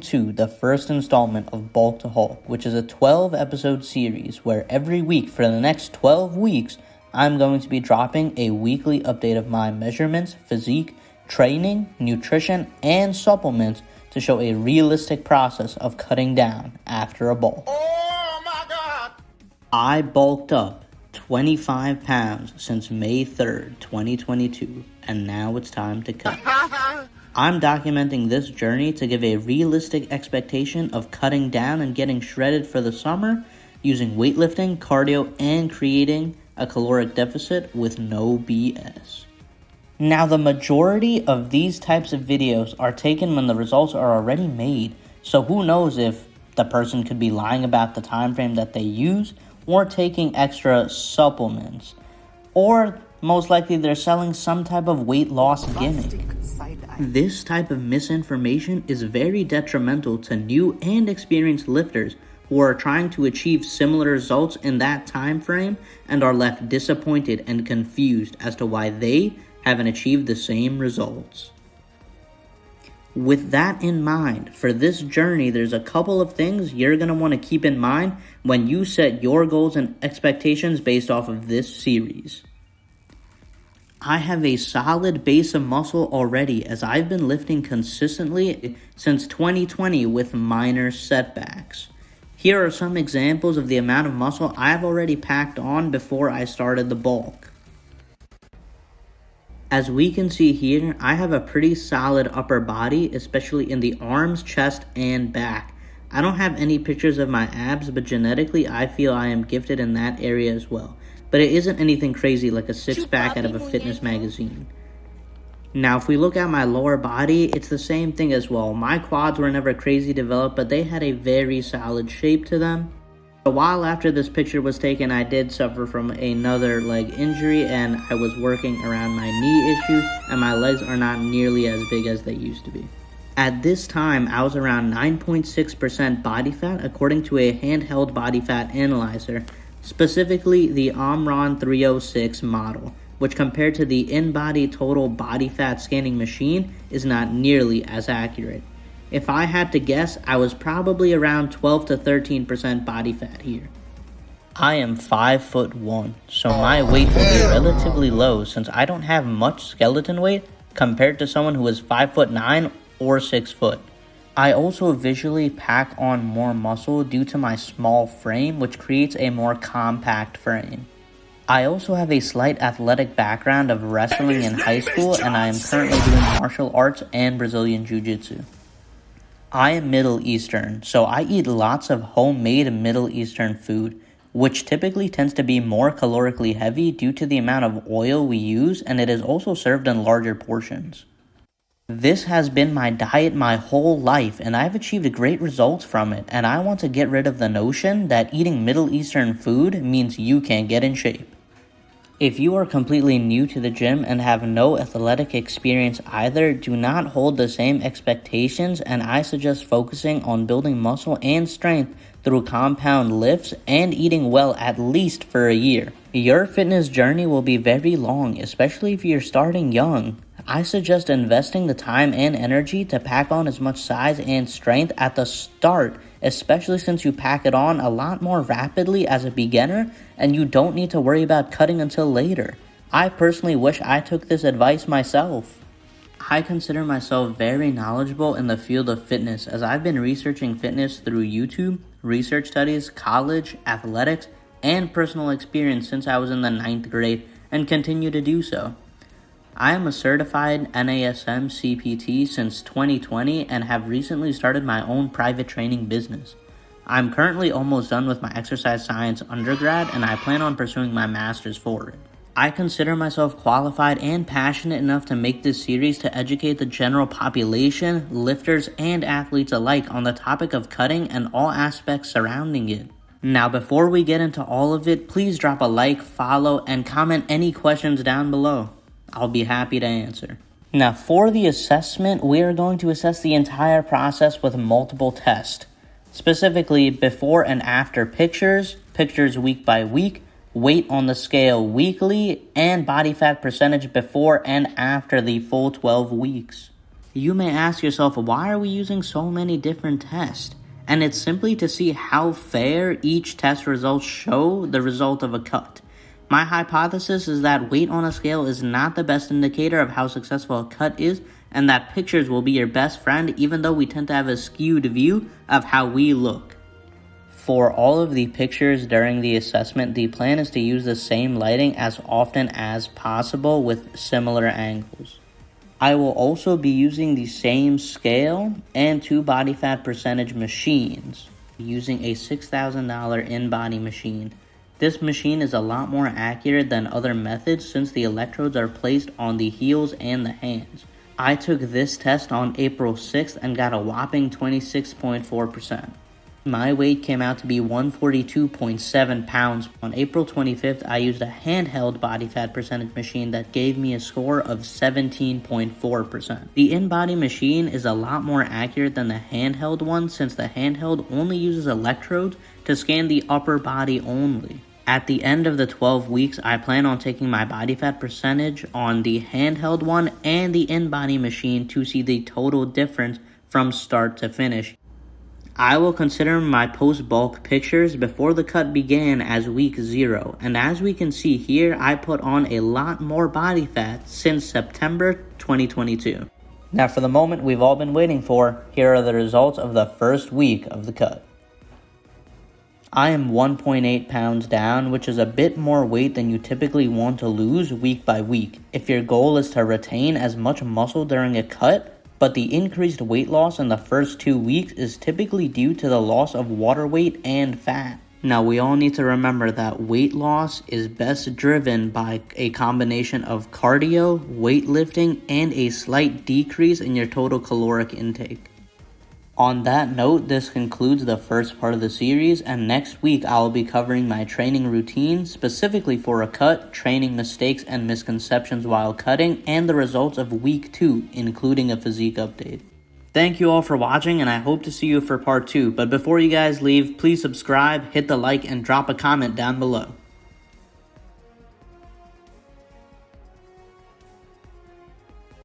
to the first installment of Bulk to Hulk, which is a 12-episode series where every week for the next 12 weeks, I'm going to be dropping a weekly update of my measurements, physique, training, nutrition, and supplements to show a realistic process of cutting down after a bulk. Oh my God! I bulked up 25 pounds since May 3rd, 2022, and now it's time to cut. I'm documenting this journey to give a realistic expectation of cutting down and getting shredded for the summer using weightlifting, cardio, and creating a caloric deficit with no BS. Now, the majority of these types of videos are taken when the results are already made, so who knows if the person could be lying about the time frame that they use or taking extra supplements, or most likely they're selling some type of weight loss gimmick. This type of misinformation is very detrimental to new and experienced lifters who are trying to achieve similar results in that time frame and are left disappointed and confused as to why they haven't achieved the same results. With that in mind, for this journey, there's a couple of things you're going to want to keep in mind when you set your goals and expectations based off of this series. I have a solid base of muscle already as I've been lifting consistently since 2020 with minor setbacks. Here are some examples of the amount of muscle I've already packed on before I started the bulk. As we can see here, I have a pretty solid upper body, especially in the arms, chest, and back. I don't have any pictures of my abs, but genetically I feel I am gifted in that area as well. But it isn't anything crazy like a six-pack out of a fitness magazine. Now, if we look at my lower body, it's the same thing as well. My quads were never crazy developed, but they had a very solid shape to them. A while after this picture was taken, I did suffer from another leg injury, and I was working around my knee issues, and my legs are not nearly as big as they used to be. At this time, I was around 9.6% body fat, according to a handheld body fat analyzer, specifically the Omron 306 model, which compared to the in-body total body fat scanning machine is not nearly as accurate. If I had to guess, I was probably around 12 to 13% body fat here. I am 5'1", so my weight will be relatively low since I don't have much skeleton weight compared to someone who is 5'9" or 6 foot. I also visually pack on more muscle due to my small frame, which creates a more compact frame. I also have a slight athletic background of wrestling in high school, and I am currently doing martial arts and Brazilian Jiu-Jitsu. I am Middle Eastern, so I eat lots of homemade Middle Eastern food, which typically tends to be more calorically heavy due to the amount of oil we use, and it is also served in larger portions. This has been my diet my whole life, and I've achieved great results from it, and I want to get rid of the notion that eating Middle Eastern food means you can't get in shape. If you are completely new to the gym and have no athletic experience either, do not hold the same expectations, and I suggest focusing on building muscle and strength through compound lifts and eating well at least for a year. Your fitness journey will be very long, especially if you're starting young. I suggest investing the time and energy to pack on as much size and strength at the start, especially since you pack it on a lot more rapidly as a beginner and you don't need to worry about cutting until later. I personally wish I took this advice myself. I consider myself very knowledgeable in the field of fitness as I've been researching fitness through YouTube, research studies, college, athletics, and personal experience since I was in the 9th grade and continue to do so. I am a certified NASM CPT since 2020 and have recently started my own private training business. I'm currently almost done with my exercise science undergrad, and I plan on pursuing my master's for it. I consider myself qualified and passionate enough to make this series to educate the general population, lifters, and athletes alike on the topic of cutting and all aspects surrounding it. Now, before we get into all of it, please drop a like, follow, and comment any questions down below. I'll be happy to answer. Now, for the assessment, we are going to assess the entire process with multiple tests. Specifically, before and after pictures week by week, weight on the scale weekly, and body fat percentage before and after the full 12 weeks. You may ask yourself, why are we using so many different tests? And it's simply to see how fair each test results show the result of a cut. My hypothesis is that weight on a scale is not the best indicator of how successful a cut is, and that pictures will be your best friend, even though we tend to have a skewed view of how we look. For all of the pictures during the assessment, the plan is to use the same lighting as often as possible with similar angles. I will also be using the same scale and 2 body fat percentage machines, using a $6,000 in-body machine. This machine is a lot more accurate than other methods since the electrodes are placed on the heels and the hands. I took this test on April 6th and got a whopping 26.4%. My weight came out to be 142.7 pounds. On April 25th, I used a handheld body fat percentage machine that gave me a score of 17.4%. The in-body machine is a lot more accurate than the handheld one since the handheld only uses electrodes to scan the upper body only. At the end of the 12 weeks, I plan on taking my body fat percentage on the handheld one and the in-body machine to see the total difference from start to finish. I will consider my post-bulk pictures before the cut began as week 0, and as we can see here, I put on a lot more body fat since September 2022. Now for the moment we've all been waiting for, here are the results of the first week of the cut. I am 1.8 pounds down, which is a bit more weight than you typically want to lose week by week. If your goal is to retain as much muscle during a cut, but the increased weight loss in the first 2 weeks is typically due to the loss of water weight and fat. Now we all need to remember that weight loss is best driven by a combination of cardio, weightlifting, and a slight decrease in your total caloric intake. On that note, this concludes the first part of the series, and next week I will be covering my training routine specifically for a cut, training mistakes and misconceptions while cutting, and the results of week 2, including a physique update. Thank you all for watching, and I hope to see you for part 2, but before you guys leave, please subscribe, hit the like, and drop a comment down below.